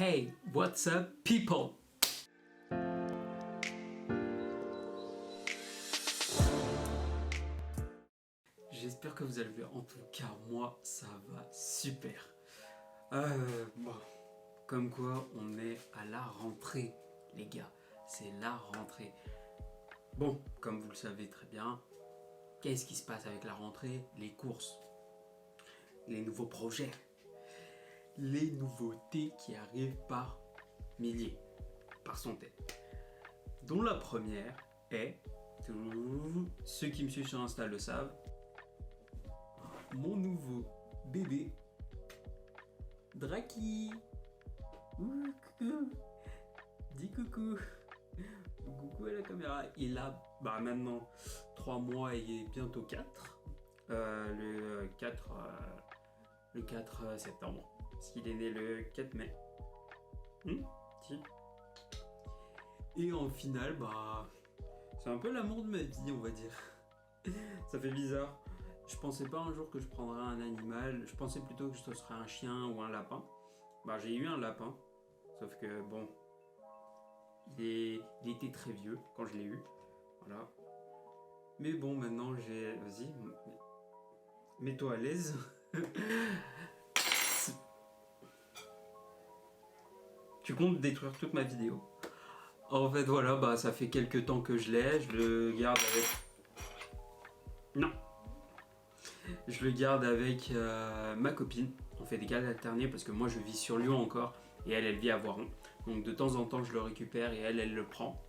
Hey, what's up people? J'espère que vous allez bien. En tout cas, moi, ça va super. Bon, comme quoi, on est à la rentrée, les gars. C'est la rentrée. Bon, comme vous le savez très bien, qu'est-ce qui se passe avec la rentrée? Les courses, les nouveaux projets, les nouveautés qui arrivent par milliers, par centaines. Dont la première est, ceux qui me suivent sur Insta le savent, mon nouveau bébé Draki. Ouh, coucou. Dis coucou. Coucou à la caméra. Il a maintenant 3 mois et bientôt 4. Le 4 septembre. Parce qu'il est né le 4 mai. Si. Et en final, c'est un peu l'amour de ma vie, on va dire. Ça fait bizarre. Je pensais pas un jour que je prendrais un animal. Je pensais plutôt que ce serait un chien ou un lapin. J'ai eu un lapin. Sauf que bon, il était très vieux quand je l'ai eu. Voilà. Mais bon, maintenant j'ai... Vas-y, mets-toi à l'aise. Tu comptes détruire toute ma vidéo. En fait, voilà, ça fait quelques temps que je l'ai. Je le garde avec... Non. Je le garde avec ma copine. On fait des gardes alternés parce que moi je vis sur Lyon encore et elle vit à Voiron. Donc de temps en temps je le récupère et elle le prend.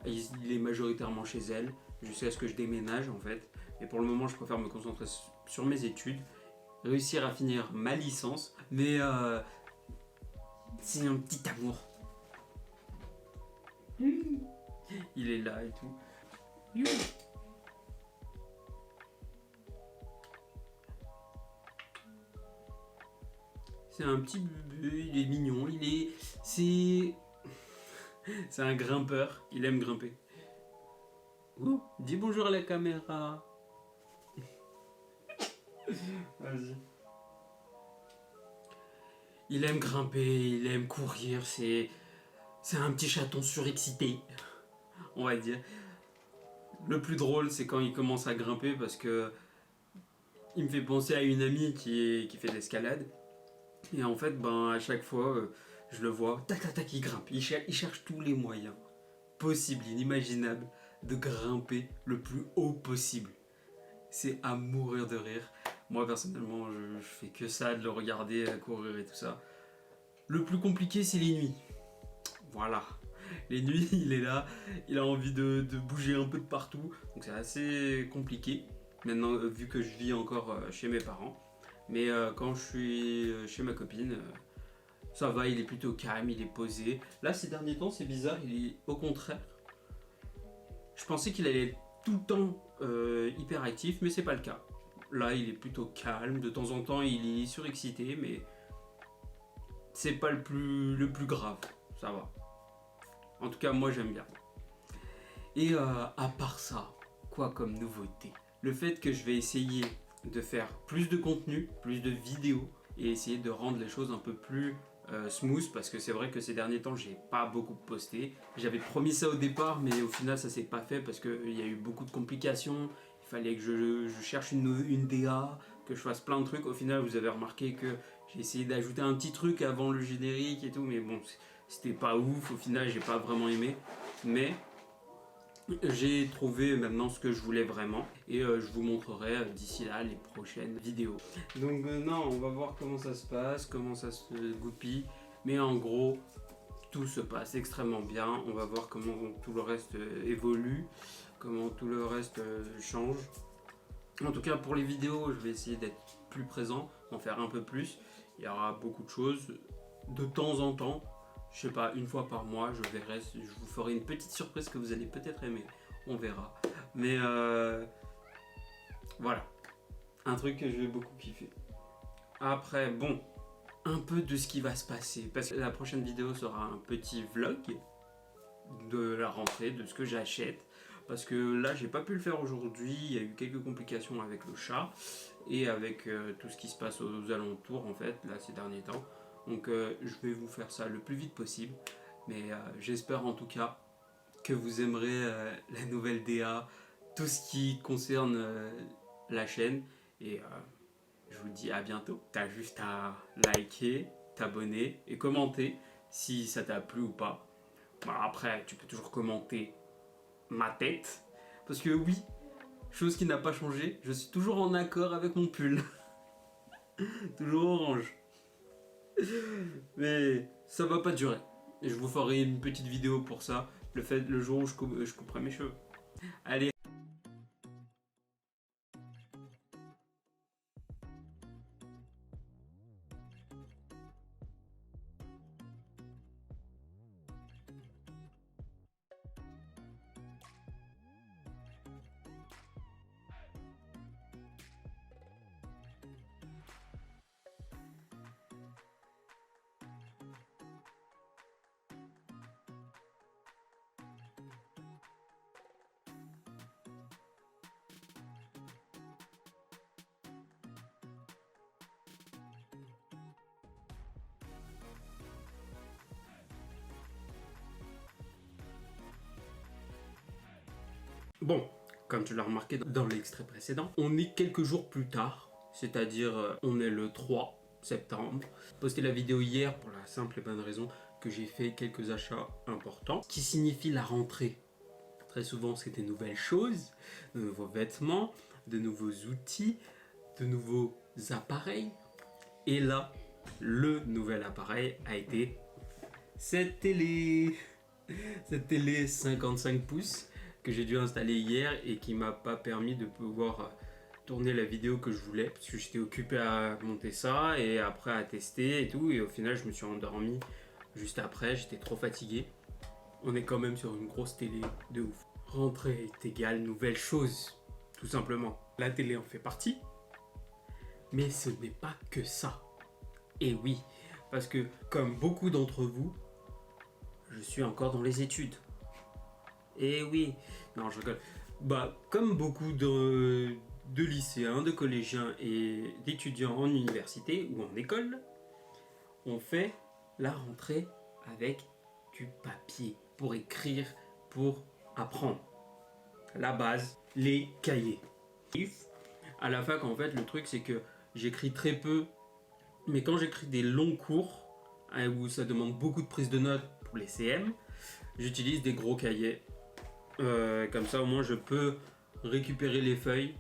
Il est majoritairement chez elle jusqu'à ce que je déménage en fait. Mais pour le moment je préfère me concentrer sur mes études, réussir à finir ma licence. Mais c'est un petit amour. Il est là et tout. C'est un petit bébé, il est mignon, c'est un grimpeur, il aime grimper. Ouh, dis bonjour à la caméra. Vas-y. Il aime grimper, il aime courir, c'est un petit chaton surexcité, on va dire. Le plus drôle, c'est quand il commence à grimper parce que il me fait penser à une amie qui fait de l'escalade. Et en fait, à chaque fois, je le vois, tac tac tac, il grimpe. Il cherche tous les moyens possibles, inimaginables, de grimper le plus haut possible. C'est à mourir de rire. Moi, personnellement, je fais que ça, de le regarder courir et tout ça. Le plus compliqué, c'est les nuits. Voilà. Les nuits, il est là, il a envie de bouger un peu de partout. Donc c'est assez compliqué. Maintenant, vu que je vis encore chez mes parents. Mais quand je suis chez ma copine, ça va, il est plutôt calme, il est posé. Là, ces derniers temps, c'est bizarre, il est au contraire. Je pensais qu'il allait être tout le temps hyper actif, mais c'est pas le cas. Là, il est plutôt calme. De temps en temps, il est surexcité, mais c'est pas le plus grave. Ça va. En tout cas, moi, j'aime bien. Et à part ça, quoi comme nouveauté? Le fait que je vais essayer de faire plus de contenu, plus de vidéos et essayer de rendre les choses un peu plus smooth parce que c'est vrai que ces derniers temps j'ai pas beaucoup posté. J'avais promis ça au départ mais au final ça s'est pas fait parce qu'il y a eu beaucoup de complications. Il fallait que je cherche une DA, que je fasse plein de trucs. Au final vous avez remarqué que j'ai essayé d'ajouter un petit truc avant le générique et tout mais bon c'était pas ouf. Au final j'ai pas vraiment aimé mais j'ai trouvé maintenant ce que je voulais vraiment et je vous montrerai d'ici là les prochaines vidéos. Donc non, on va voir comment ça se passe, comment ça se goupille. Mais en gros, tout se passe extrêmement bien. On va voir comment tout le reste évolue, comment tout le reste change. En tout cas pour les vidéos, je vais essayer d'être plus présent, en faire un peu plus. Il y aura beaucoup de choses de temps en temps. Je sais pas, une fois par mois, je verrai, je vous ferai une petite surprise que vous allez peut-être aimer, on verra. Mais voilà, un truc que je vais beaucoup kiffer. Après, bon, un peu de ce qui va se passer, parce que la prochaine vidéo sera un petit vlog de la rentrée, de ce que j'achète. Parce que là, j'ai pas pu le faire aujourd'hui, il y a eu quelques complications avec le chat et avec tout ce qui se passe aux alentours en fait, là ces derniers temps. Donc je vais vous faire ça le plus vite possible. Mais j'espère en tout cas que vous aimerez la nouvelle DA, tout ce qui concerne la chaîne. Et je vous dis à bientôt. T'as juste à liker, t'abonner et commenter si ça t'a plu ou pas. Bon, après, tu peux toujours commenter ma tête. Parce que oui, chose qui n'a pas changé, je suis toujours en accord avec mon pull. Toujours orange. Mais ça va pas durer. Et je vous ferai une petite vidéo pour ça, le jour où je couperai mes cheveux. Allez. Bon, comme tu l'as remarqué dans l'extrait précédent, on est quelques jours plus tard, c'est-à-dire on est le 3 septembre. J'ai posté la vidéo hier pour la simple et bonne raison que j'ai fait quelques achats importants, ce qui signifie la rentrée. Très souvent, c'est des nouvelles choses, de nouveaux vêtements, de nouveaux outils, de nouveaux appareils. Et là, le nouvel appareil a été cette télé. Cette télé 55 pouces que j'ai dû installer hier et qui m'a pas permis de pouvoir tourner la vidéo que je voulais parce que j'étais occupé à monter ça et après à tester et tout, et au final je me suis endormi juste après, j'étais trop fatigué. On est quand même sur une grosse télé de ouf. Rentrée est égale nouvelle chose, tout simplement. La télé en fait partie, mais ce n'est pas que ça. Et oui, parce que comme beaucoup d'entre vous, je suis encore dans les études. Et oui, non, je rigole. Bah, comme beaucoup de lycéens, de collégiens et d'étudiants en université ou en école, on fait la rentrée avec du papier pour écrire, pour apprendre. La base, les cahiers. À la fac, en fait, le truc, c'est que j'écris très peu, mais quand j'écris des longs cours, où ça demande beaucoup de prise de notes pour les CM, j'utilise des gros cahiers. Comme ça, au moins, je peux récupérer les feuilles,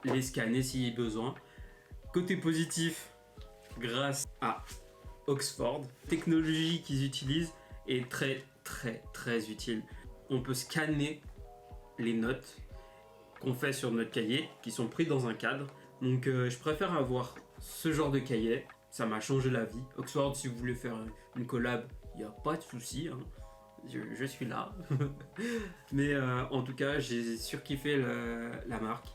les scanner si besoin. Côté positif, grâce à Oxford, la technologie qu'ils utilisent est très utile. On peut scanner les notes qu'on fait sur notre cahier, qui sont pris dans un cadre. Donc je préfère avoir ce genre de cahier, ça m'a changé la vie. Oxford, si vous voulez faire une collab, il n'y a pas de souci, hein. Je suis là. Mais en tout cas, j'ai surkiffé la marque.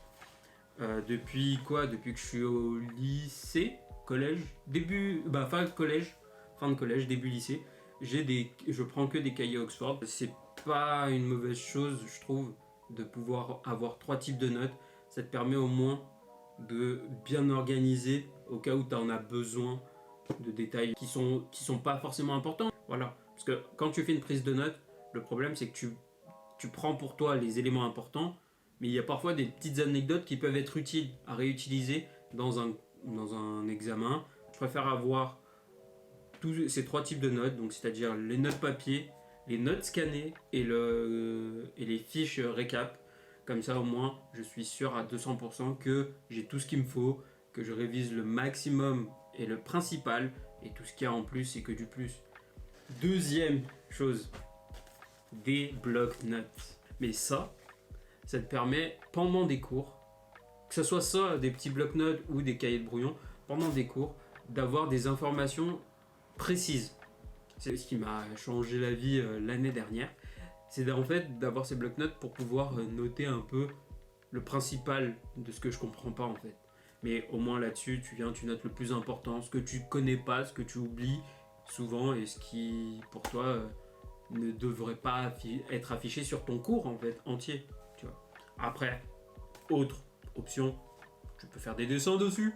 Depuis que je suis au lycée, collège, fin de collège, début lycée, je prends que des cahiers Oxford. C'est pas une mauvaise chose, je trouve, de pouvoir avoir 3 types de notes. Ça te permet au moins de bien organiser au cas où tu en as besoin de détails qui sont pas forcément importants. Voilà. Parce que quand tu fais une prise de notes, le problème c'est que tu prends pour toi les éléments importants, mais il y a parfois des petites anecdotes qui peuvent être utiles à réutiliser dans un examen. Je préfère avoir tous ces 3 types de notes, donc c'est-à-dire les notes papier, les notes scannées et les fiches récap. Comme ça, au moins, je suis sûr à 200% que j'ai tout ce qu'il me faut, que je révise le maximum et le principal, et tout ce qu'il y a en plus, c'est que du plus. Deuxième chose, des blocs-notes. Mais ça te permet, pendant des cours, que ce soit ça, des petits blocs-notes ou des cahiers de brouillon, pendant des cours, d'avoir des informations précises. C'est ce qui m'a changé la vie l'année dernière. C'est en fait d'avoir ces blocs-notes pour pouvoir noter un peu le principal de ce que je comprends pas en fait. Mais au moins là-dessus, tu notes le plus important, ce que tu connais pas, ce que tu oublies souvent et ce qui pour toi ne devrait pas être affiché sur ton cours en fait entier. Tu vois. Après, autre option, tu peux faire des dessins dessus.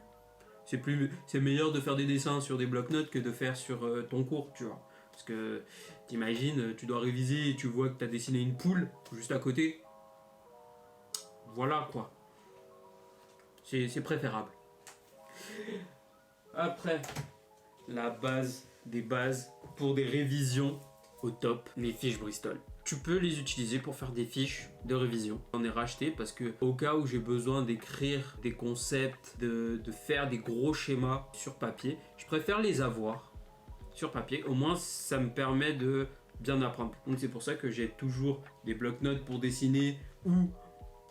c'est meilleur de faire des dessins sur des blocs-notes que de faire sur ton cours, tu vois. Parce que t'imagines, tu dois réviser et tu vois que tu as dessiné une poule juste à côté. Voilà quoi. C'est préférable. Après, la base des bases pour des révisions au top, les fiches Bristol. Tu peux les utiliser pour faire des fiches de révision. J'en ai racheté parce que au cas où j'ai besoin d'écrire des concepts, de faire des gros schémas sur papier, je préfère les avoir sur papier. Au moins, ça me permet de bien apprendre. Donc c'est pour ça que j'ai toujours des blocs-notes pour dessiner ou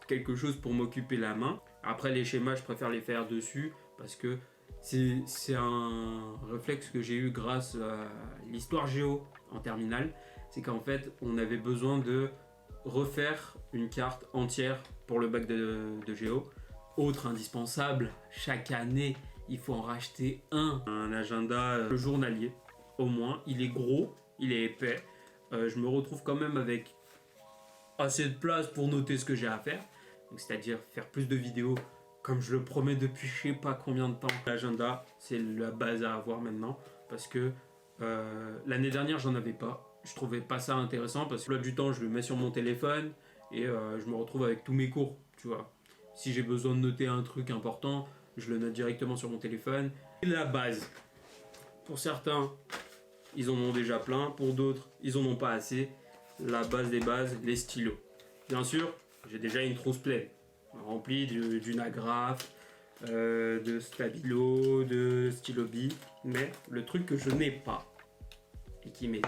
quelque chose pour m'occuper la main. Après, les schémas, je préfère les faire dessus parce que c'est un réflexe que j'ai eu grâce à l'histoire géo en terminale. C'est qu'en fait, on avait besoin de refaire une carte entière pour le bac de géo. Autre indispensable, chaque année, il faut en racheter un agenda journalier. Au moins, il est gros, il est épais. Je me retrouve quand même avec assez de place pour noter ce que j'ai à faire. Donc, c'est-à-dire faire plus de vidéos comme je le promets depuis je sais pas combien de temps. L'agenda, c'est la base à avoir maintenant parce que l'année dernière, j'en avais pas. Je trouvais pas ça intéressant parce que là du temps, je le mets sur mon téléphone et je me retrouve avec tous mes cours, tu vois. Si j'ai besoin de noter un truc important, je le note directement sur mon téléphone. Et la base, pour certains, ils en ont déjà plein, pour d'autres, ils en ont pas assez. La base des bases, les stylos. Bien sûr, j'ai déjà une trousse pleine, remplie d'une agrafe, de stabilo, de stylo bille, mais le truc que je n'ai pas, et qui m'est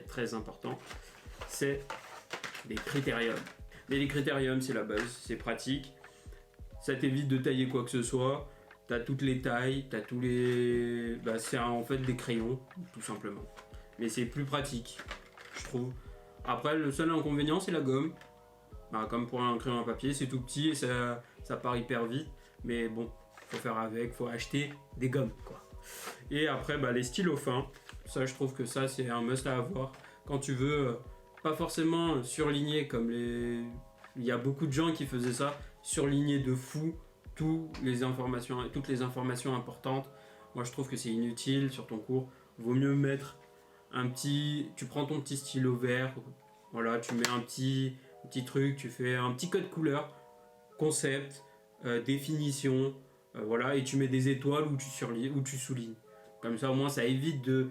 très important, c'est des critériums. Mais les critériums, c'est la base, c'est pratique, ça t'évite de tailler quoi que ce soit, t'as toutes les tailles, t'as tous les... c'est en fait des crayons, tout simplement. Mais c'est plus pratique, je trouve. Après, le seul inconvénient, c'est la gomme. Comme pour un crayon à papier, c'est tout petit et ça part hyper vite. Mais bon, faut faire avec, faut acheter des gommes, quoi. Et après, les stylos fins. Ça, je trouve que ça, c'est un must à avoir. Quand tu veux, pas forcément surligner comme les... Il y a beaucoup de gens qui faisaient ça, surligner de fou toutes les informations importantes. Moi, je trouve que c'est inutile sur ton cours. Vaut mieux mettre tu prends ton petit stylo vert, voilà, tu mets un petit truc, tu fais un petit code couleur, concept, définition, voilà, et tu mets des étoiles où tu soulignes. Comme ça, au moins, ça évite de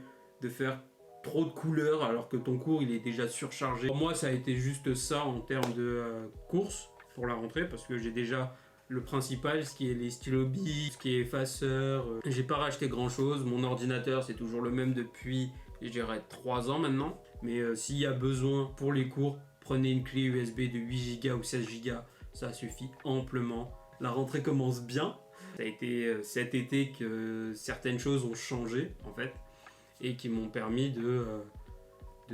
faire trop de couleurs alors que ton cours il est déjà surchargé. Pour moi, ça a été juste ça en termes de course pour la rentrée parce que j'ai déjà le principal, ce qui est les stylos billes, ce qui est effaceur. J'ai pas racheté grand chose. Mon ordinateur, c'est toujours le même depuis, je dirais, 3 ans maintenant. Mais s'il y a besoin pour les cours, prenez une clé USB de 8 Go ou 16 Go, ça suffit amplement. La rentrée commence bien. Ça a été cet été que certaines choses ont changé en fait et qui m'ont permis de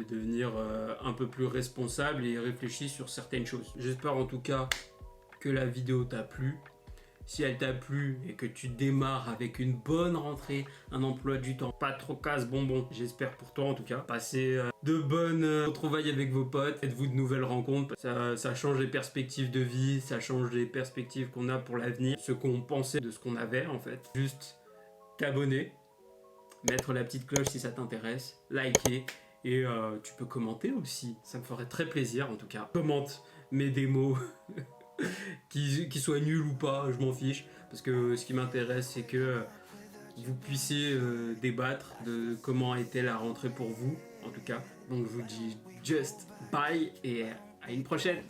devenir un peu plus responsable et réfléchi sur certaines choses. J'espère en tout cas que la vidéo t'a plu. Si elle t'a plu et que tu démarres avec une bonne rentrée, un emploi du temps, pas trop casse-bonbon, j'espère pour toi en tout cas. Passez de bonnes retrouvailles avec vos potes, faites-vous de nouvelles rencontres. Ça change les perspectives de vie, ça change les perspectives qu'on a pour l'avenir, ce qu'on pensait de ce qu'on avait en fait. Juste t'abonner, mettre la petite cloche si ça t'intéresse, liker et tu peux commenter aussi. Ça me ferait très plaisir en tout cas. Commente mes démos. Qui soit nul ou pas, je m'en fiche, parce que ce qui m'intéresse c'est que vous puissiez débattre de comment a été la rentrée pour vous, en tout cas. Donc je vous dis just bye et à une prochaine.